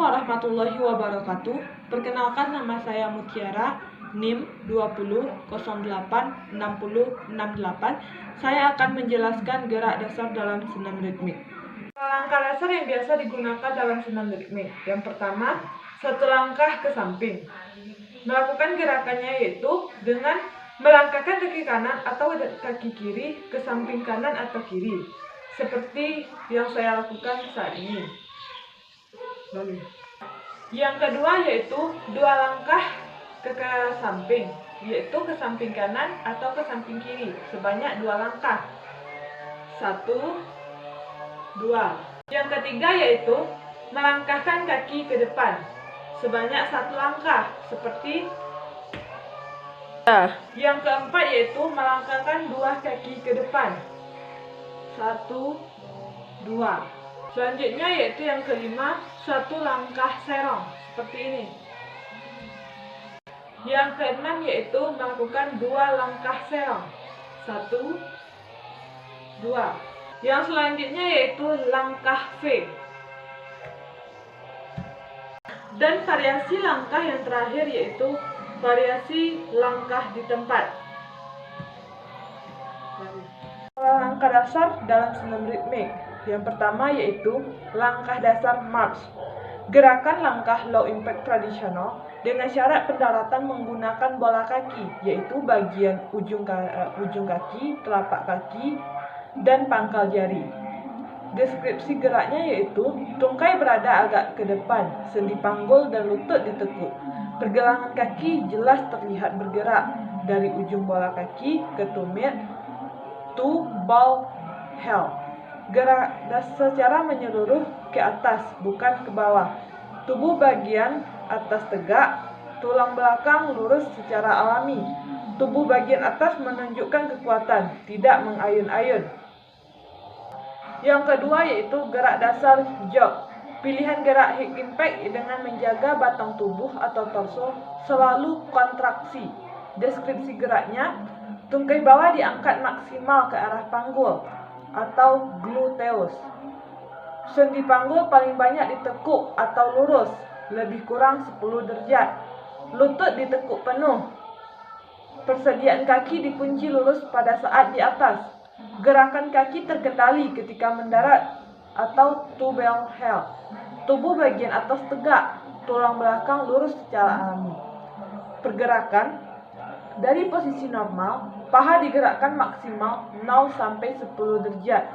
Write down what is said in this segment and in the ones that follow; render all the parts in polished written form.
warahmatullahi wabarakatuh. Perkenalkan, nama saya Mutiara, NIM 20086068. Saya akan menjelaskan gerak dasar dalam senam ritmik. Langkah dasar yang biasa digunakan dalam senam ritmik. Yang pertama, satu langkah ke samping. Melakukan gerakannya yaitu dengan melangkahkan kaki kanan atau kaki kiri ke samping kanan atau kiri, seperti yang saya lakukan saat ini. Yang kedua yaitu dua langkah ke samping, yaitu ke samping kanan atau ke samping kiri sebanyak 2 langkah. 1, 2. Yang ketiga yaitu melangkahkan kaki ke depan sebanyak 1 langkah seperti. Yang keempat yaitu melangkahkan 2 kaki ke depan. 1, 2. Selanjutnya yaitu yang kelima, 1 langkah serong seperti ini. Yang keenam yaitu melakukan 2 langkah serong. 1, 2. Yang selanjutnya yaitu langkah V. Dan variasi langkah yang terakhir yaitu variasi langkah di tempat. Langkah dasar dalam senam ritmik. Yang pertama yaitu langkah dasar march. Gerakan langkah low impact tradisional dengan syarat pendaratan menggunakan bola kaki, yaitu bagian ujung kaki, telapak kaki, dan pangkal jari. Deskripsi geraknya yaitu tungkai berada agak ke depan, sendi panggul dan lutut ditekuk. Pergelangan kaki jelas terlihat bergerak dari ujung bola kaki ke tumit to ball heel. Gerak secara menyeluruh ke atas, bukan ke bawah. Tubuh bagian atas tegak, tulang belakang lurus secara alami. Tubuh bagian atas menunjukkan kekuatan, tidak mengayun-ayun. Yang kedua yaitu gerak dasar jog. Pilihan gerak hip impact dengan menjaga batang tubuh atau torso selalu kontraksi. Deskripsi geraknya, tungkai bawah diangkat maksimal ke arah panggul atau gluteus. Sendi panggul paling banyak ditekuk atau lurus, lebih kurang 10 derajat. Lutut ditekuk penuh. Persediaan kaki dikunci lurus pada saat di atas. Gerakan kaki terkendali ketika mendarat atau to bell heel. Tubuh bagian atas tegak, tulang belakang lurus secara alami. Pergerakan dari posisi normal, paha digerakkan maksimal 0 sampai 10 derajat.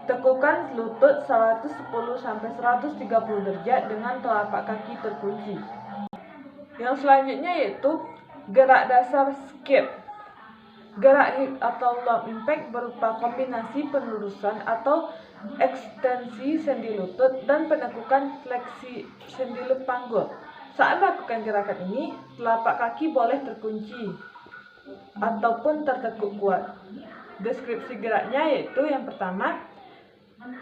Tekukan lutut 110 sampai 130 derajat dengan telapak kaki terkunci. Yang selanjutnya yaitu gerak dasar skip. Gerak hip atau low impact berupa kombinasi penerusan atau ekstensi sendi lutut dan penekukan fleksi sendi panggul. Saat melakukan gerakan ini, telapak kaki boleh terkunci ataupun tertekuk kuat. Deskripsi geraknya yaitu yang pertama,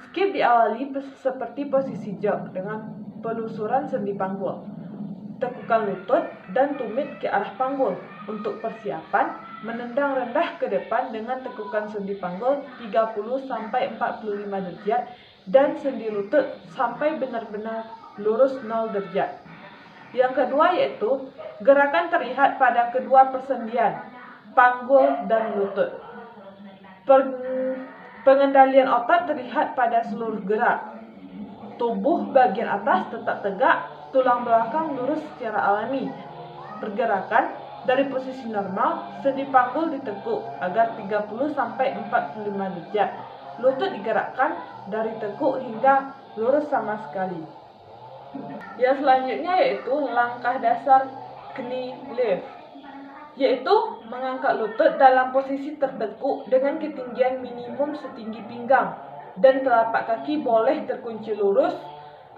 skip diawali seperti posisi jog dengan pelusuran sendi panggul, tekukan lutut dan tumit ke arah panggul. Untuk persiapan, menendang rendah ke depan dengan tekukan sendi panggul 30 sampai 45 derajat dan sendi lutut sampai benar-benar lurus 0 derajat. Yang kedua yaitu gerakan terlihat pada kedua persendian, panggul dan lutut. Pengendalian otot terlihat pada seluruh gerak. Tubuh bagian atas tetap tegak, tulang belakang lurus secara alami. Pergerakan dari posisi normal, sendi panggul ditekuk agar 30 sampai 45 derajat. Lutut digerakkan dari tekuk hingga lurus sama sekali. Yang selanjutnya yaitu langkah dasar knee lift, yaitu mengangkat lutut dalam posisi tertekuk dengan ketinggian minimum setinggi pinggang dan telapak kaki boleh terkunci lurus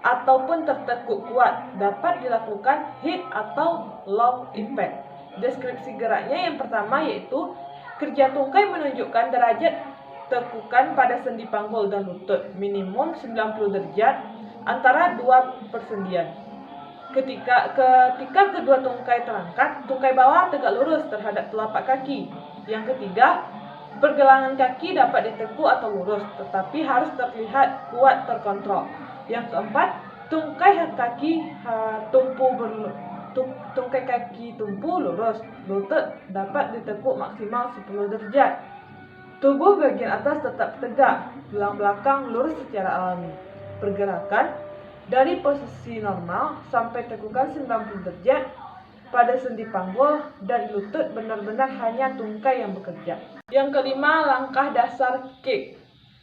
ataupun tertekuk kuat. Dapat dilakukan hip atau low impact. Deskripsi geraknya yang pertama yaitu kerja tungkai menunjukkan derajat tekukan pada sendi panggul dan lutut minimum 90 derajat antara 2 persendian. Ketika kedua tungkai terangkat, tungkai bawah tegak lurus terhadap telapak kaki. Yang ketiga, pergelangan kaki dapat ditekuk atau lurus, tetapi harus terlihat kuat terkontrol. Yang keempat, Tungkai kaki tumpu lurus, lutut dapat ditekuk maksimal 10 derajat. Tubuh bagian atas tetap tegak, tulang belakang lurus secara alami. Pergerakan dari posisi normal sampai tekukan 90 derajat pada sendi panggul dan lutut benar-benar hanya tungkai yang bekerja. Yang kelima, langkah dasar kick,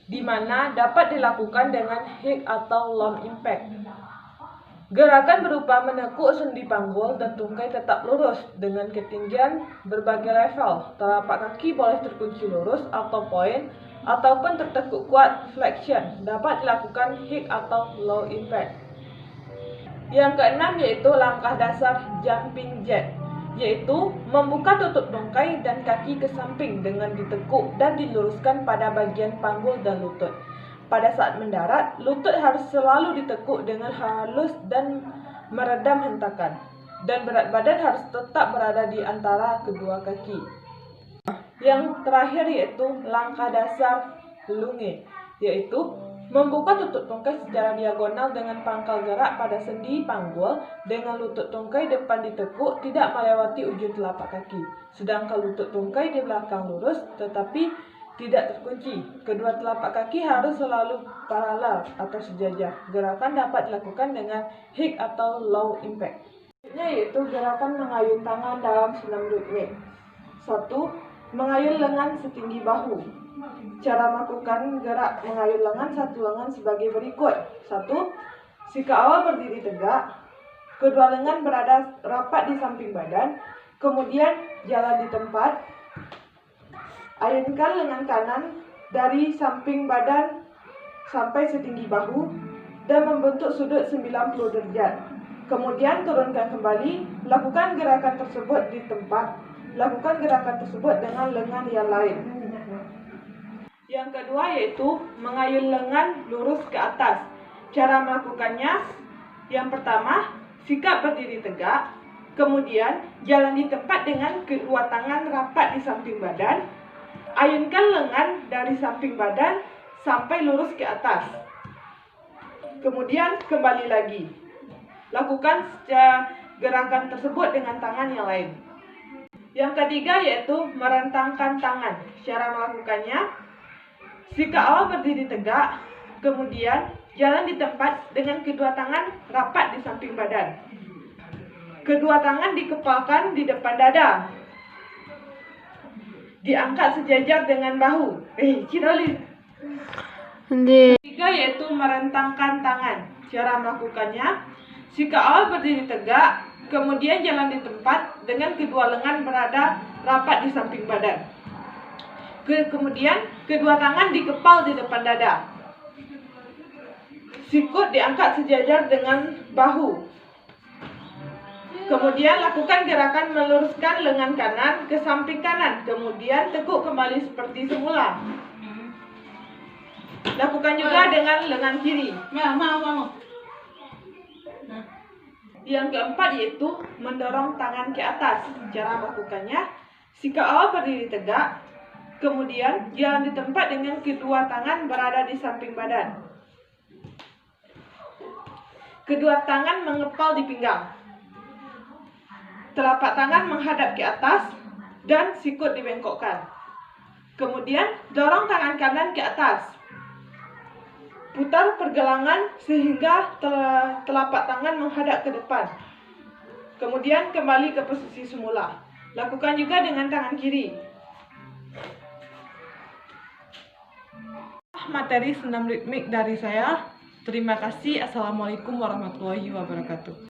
di mana dapat dilakukan dengan hip atau low impact. Gerakan berupa menekuk sendi panggul dan tungkai tetap lurus dengan ketinggian berbagai level. Telapak kaki boleh terkunci lurus atau point ataupun tertekuk kuat flexion. Dapat dilakukan hip atau low impact. Yang keenam yaitu langkah dasar jumping jack, yaitu membuka tutup tungkai dan kaki ke samping dengan ditekuk dan diluruskan pada bagian panggul dan lutut. Pada saat mendarat, lutut harus selalu ditekuk dengan halus dan meredam hentakan, dan berat badan harus tetap berada di antara kedua kaki. Yang terakhir yaitu langkah dasar lunge, yaitu membuka tutup tungkai secara diagonal dengan pangkal gerak pada sendi panggul dengan lutut tungkai depan ditekuk tidak melewati ujung telapak kaki, sedangkan lutut tungkai di belakang lurus tetapi tidak terkunci. Kedua telapak kaki harus selalu paralel atau sejajar. Gerakan dapat dilakukan dengan hip atau low impact. Yaitu gerakan mengayun tangan dalam senam ritmik. 1. Mengayun lengan setinggi bahu. Cara melakukan gerak mengayun lengan satu lengan sebagai berikut. 1. Jika awal berdiri tegak, kedua lengan berada rapat di samping badan, kemudian jalan di tempat. Ayunkan lengan kanan dari samping badan sampai setinggi bahu dan membentuk sudut 90 derajat. Kemudian turunkan kembali, lakukan gerakan tersebut di tempat. Lakukan gerakan tersebut dengan lengan yang lain. Yang kedua yaitu mengayun lengan lurus ke atas. Cara melakukannya, yang pertama, sikap berdiri tegak. Kemudian jalan di tempat dengan kedua tangan rapat di samping badan. Ayunkan lengan dari samping badan sampai lurus ke atas. Kemudian kembali lagi. Lakukan gerakan tersebut dengan tangan yang lain. Yang ketiga yaitu merentangkan tangan. Cara melakukannya, jika awal berdiri tegak, kemudian jalan di tempat dengan kedua tangan rapat di samping badan. Kedua tangan dikepalkan di depan dada. Diangkat sejajar dengan bahu. Ciroli. Ketiga yaitu merentangkan tangan. Cara melakukannya, jika awal berdiri tegak, kemudian jalan di tempat dengan kedua lengan berada rapat di samping badan. Kemudian kedua tangan dikepal di depan dada. Sikut diangkat sejajar dengan bahu. Kemudian lakukan gerakan meluruskan lengan kanan ke samping kanan. Kemudian tekuk kembali seperti semula. Lakukan juga dengan lengan kiri. Yang keempat yaitu mendorong tangan ke atas. Cara melakukannya, jika awal berdiri tegak, kemudian jalan di tempat dengan kedua tangan berada di samping badan. Kedua tangan mengepal di pinggang. Telapak tangan menghadap ke atas dan sikut dibengkokkan. Kemudian dorong tangan kanan ke atas. Putar pergelangan sehingga telapak tangan menghadap ke depan. Kemudian kembali ke posisi semula. Lakukan juga dengan tangan kiri. Materi senam ritmik dari saya. Terima kasih. Assalamualaikum warahmatullahi wabarakatuh.